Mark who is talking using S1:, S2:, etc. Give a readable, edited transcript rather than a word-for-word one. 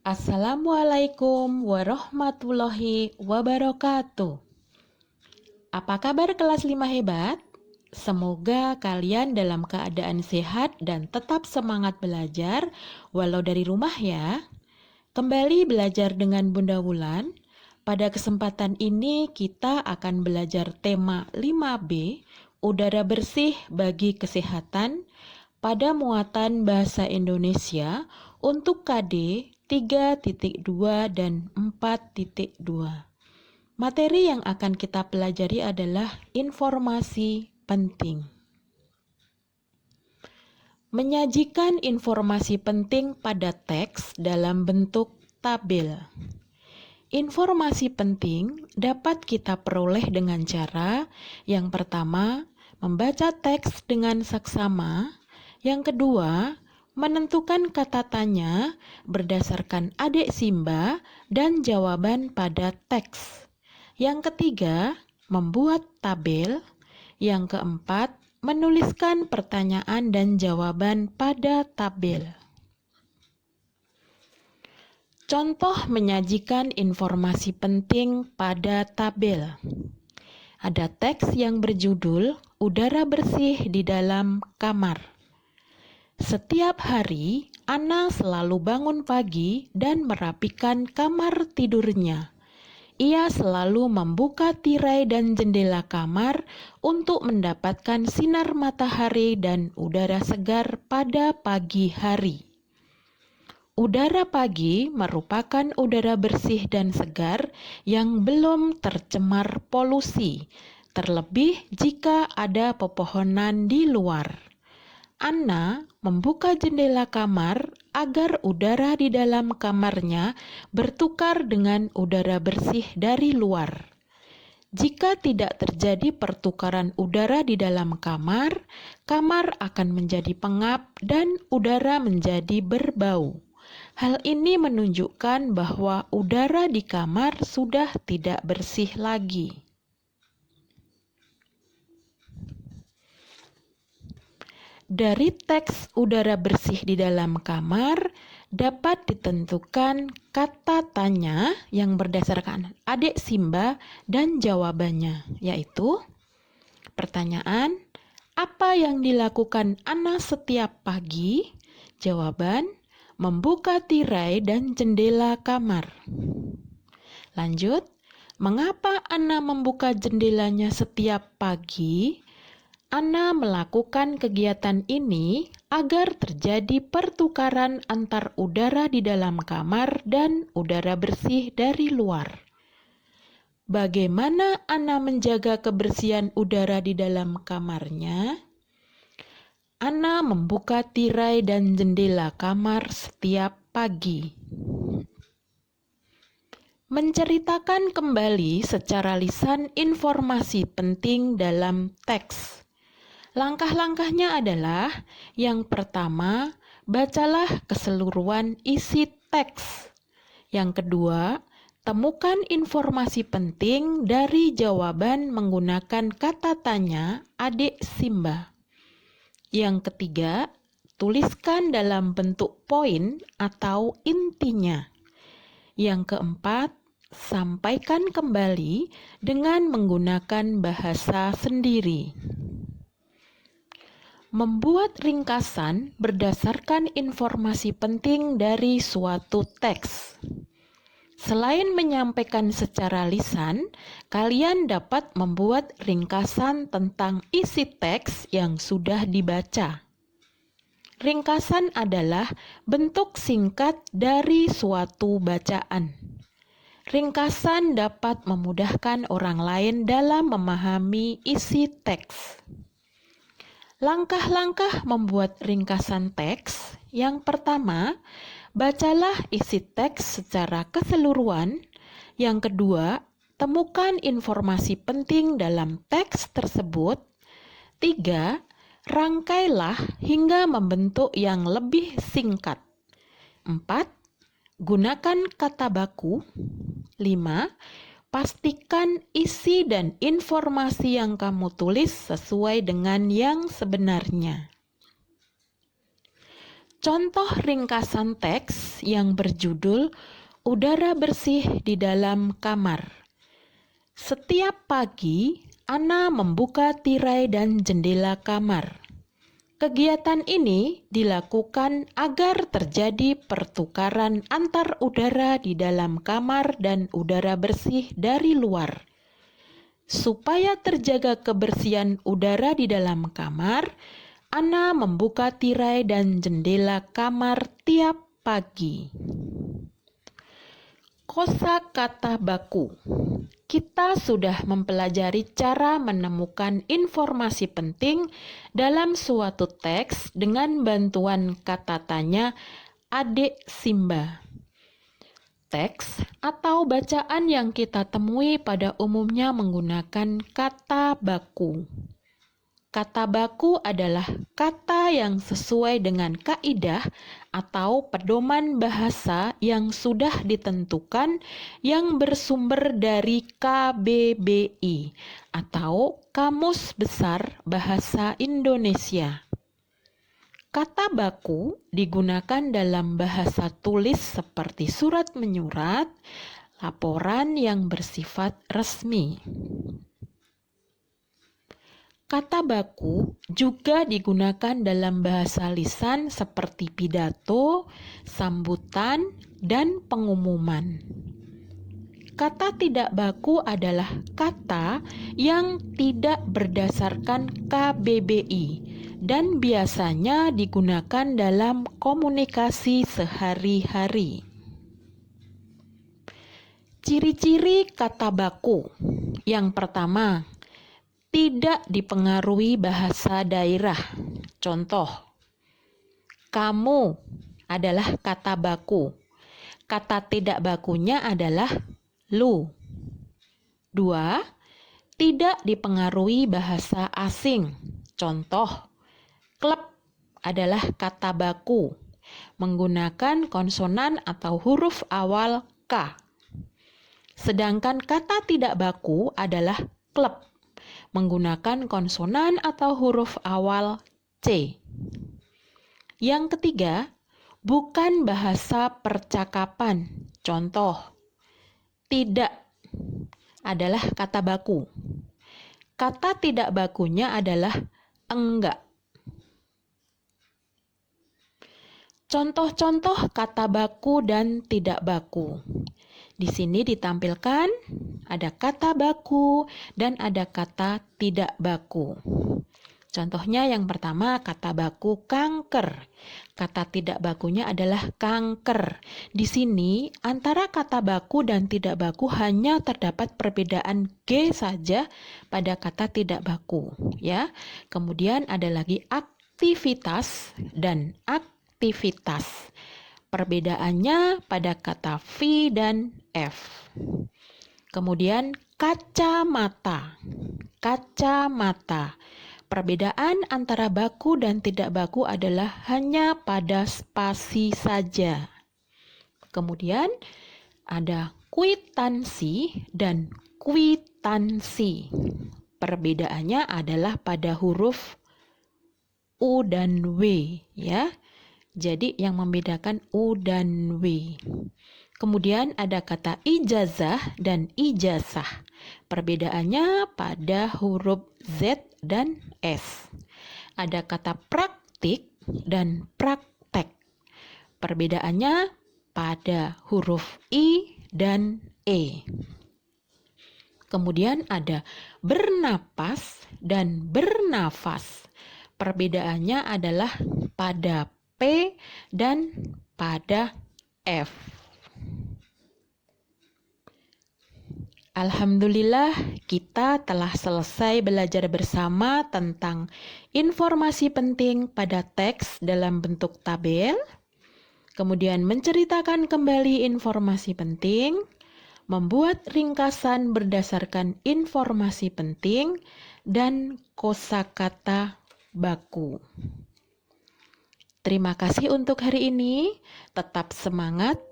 S1: Assalamualaikum warahmatullahi wabarakatuh. Apa kabar kelas 5 hebat? Semoga kalian dalam keadaan sehat dan tetap semangat belajar walau dari rumah ya. Kembali belajar dengan Bunda Wulan. Pada kesempatan ini kita akan belajar tema 5B, udara bersih bagi kesehatan, pada muatan bahasa Indonesia untuk KD 3.2 dan 4.2. Materi yang akan kita pelajari adalah informasi penting. Menyajikan informasi penting pada teks dalam bentuk tabel. Informasi penting dapat kita peroleh dengan cara yang pertama, membaca teks dengan saksama. Yang kedua, menentukan kata tanya berdasarkan adik Simba dan jawaban pada teks. Yang ketiga, membuat tabel. Yang keempat, menuliskan pertanyaan dan jawaban pada tabel. Contoh menyajikan informasi penting pada tabel. Ada teks yang berjudul "Udara bersih di dalam kamar". Setiap hari, Ana selalu bangun pagi dan merapikan kamar tidurnya. Ia selalu membuka tirai dan jendela kamar untuk mendapatkan sinar matahari dan udara segar pada pagi hari. Udara pagi merupakan udara bersih dan segar yang belum tercemar polusi, terlebih jika ada pepohonan di luar. Anna membuka jendela kamar agar udara di dalam kamarnya bertukar dengan udara bersih dari luar. Jika tidak terjadi pertukaran udara di dalam kamar, kamar akan menjadi pengap dan udara menjadi berbau. Hal ini menunjukkan bahwa udara di kamar sudah tidak bersih lagi. Dari teks udara bersih di dalam kamar dapat ditentukan kata tanya yang berdasarkan adik Simba dan jawabannya, yaitu pertanyaan, apa yang dilakukan Ana setiap pagi? Jawaban, membuka tirai dan jendela kamar. Lanjut, mengapa Ana membuka jendelanya setiap pagi? Ana melakukan kegiatan ini agar terjadi pertukaran antar udara di dalam kamar dan udara bersih dari luar. Bagaimana Ana menjaga kebersihan udara di dalam kamarnya? Ana membuka tirai dan jendela kamar setiap pagi. Menceritakan kembali secara lisan informasi penting dalam teks. Langkah-langkahnya adalah, yang pertama, bacalah keseluruhan isi teks. Yang kedua, temukan informasi penting dari jawaban menggunakan kata tanya adik Simba. Yang ketiga, tuliskan dalam bentuk poin atau intinya. Yang keempat, sampaikan kembali dengan menggunakan bahasa sendiri. Membuat ringkasan berdasarkan informasi penting dari suatu teks. Selain menyampaikan secara lisan, kalian dapat membuat ringkasan tentang isi teks yang sudah dibaca. Ringkasan adalah bentuk singkat dari suatu bacaan. Ringkasan dapat memudahkan orang lain dalam memahami isi teks. Langkah-langkah membuat ringkasan teks. Yang pertama, bacalah isi teks secara keseluruhan. Yang kedua, temukan informasi penting dalam teks tersebut. 3. Rangkailah hingga membentuk yang lebih singkat. 4. Gunakan kata baku. 5. Pastikan isi dan informasi yang kamu tulis sesuai dengan yang sebenarnya. Contoh ringkasan teks yang berjudul Udara Bersih di Dalam Kamar. Setiap pagi, Ana membuka tirai dan jendela kamar. Kegiatan ini dilakukan agar terjadi pertukaran antar udara di dalam kamar dan udara bersih dari luar. Supaya terjaga kebersihan udara di dalam kamar, Ana membuka tirai dan jendela kamar tiap pagi. Kosakata baku. Kita sudah mempelajari cara menemukan informasi penting dalam suatu teks dengan bantuan kata tanya Adik Simba. Teks atau bacaan yang kita temui pada umumnya menggunakan kata baku. Kata baku adalah kata yang sesuai dengan kaidah atau pedoman bahasa yang sudah ditentukan yang bersumber dari KBBI atau Kamus Besar Bahasa Indonesia. Kata baku digunakan dalam bahasa tulis seperti surat menyurat, laporan yang bersifat resmi. Kata baku juga digunakan dalam bahasa lisan seperti pidato, sambutan, dan pengumuman. Kata tidak baku adalah kata yang tidak berdasarkan KBBI dan biasanya digunakan dalam komunikasi sehari-hari. Ciri-ciri kata baku. Yang pertama, tidak dipengaruhi bahasa daerah. Contoh, kamu adalah kata baku. Kata tidak bakunya adalah lu. 2. Tidak dipengaruhi bahasa asing. Contoh, klub adalah kata baku, menggunakan konsonan atau huruf awal K. Sedangkan kata tidak baku adalah klub, menggunakan konsonan atau huruf awal C. Yang ketiga, bukan bahasa percakapan. Contoh, tidak adalah kata baku. Kata tidak bakunya adalah enggak. Contoh-contoh kata baku dan tidak baku. Di sini ditampilkan ada kata baku dan ada kata tidak baku. Contohnya yang pertama kata baku kanker. Kata tidak bakunya adalah kanker. Di sini antara kata baku dan tidak baku hanya terdapat perbedaan G saja pada kata tidak baku, ya. Kemudian ada lagi aktivitas dan aktivitas. Perbedaannya pada kata V dan F. Kemudian kacamata. Kacamata. Perbedaan antara baku dan tidak baku adalah hanya pada spasi saja. Kemudian ada kwitansi dan kwitansi. Perbedaannya adalah pada huruf U dan W, ya. Jadi yang membedakan U dan W. Kemudian ada kata ijazah dan ijazah. Perbedaannya pada huruf Z dan S. Ada kata praktik dan praktek. Perbedaannya pada huruf I dan E. Kemudian ada bernapas dan bernafas. Perbedaannya adalah pada P dan pada F. Alhamdulillah, kita telah selesai belajar bersama tentang informasi penting pada teks dalam bentuk tabel, kemudian menceritakan kembali informasi penting, membuat ringkasan berdasarkan informasi penting, dan kosakata baku. Terima kasih untuk hari ini. Tetap semangat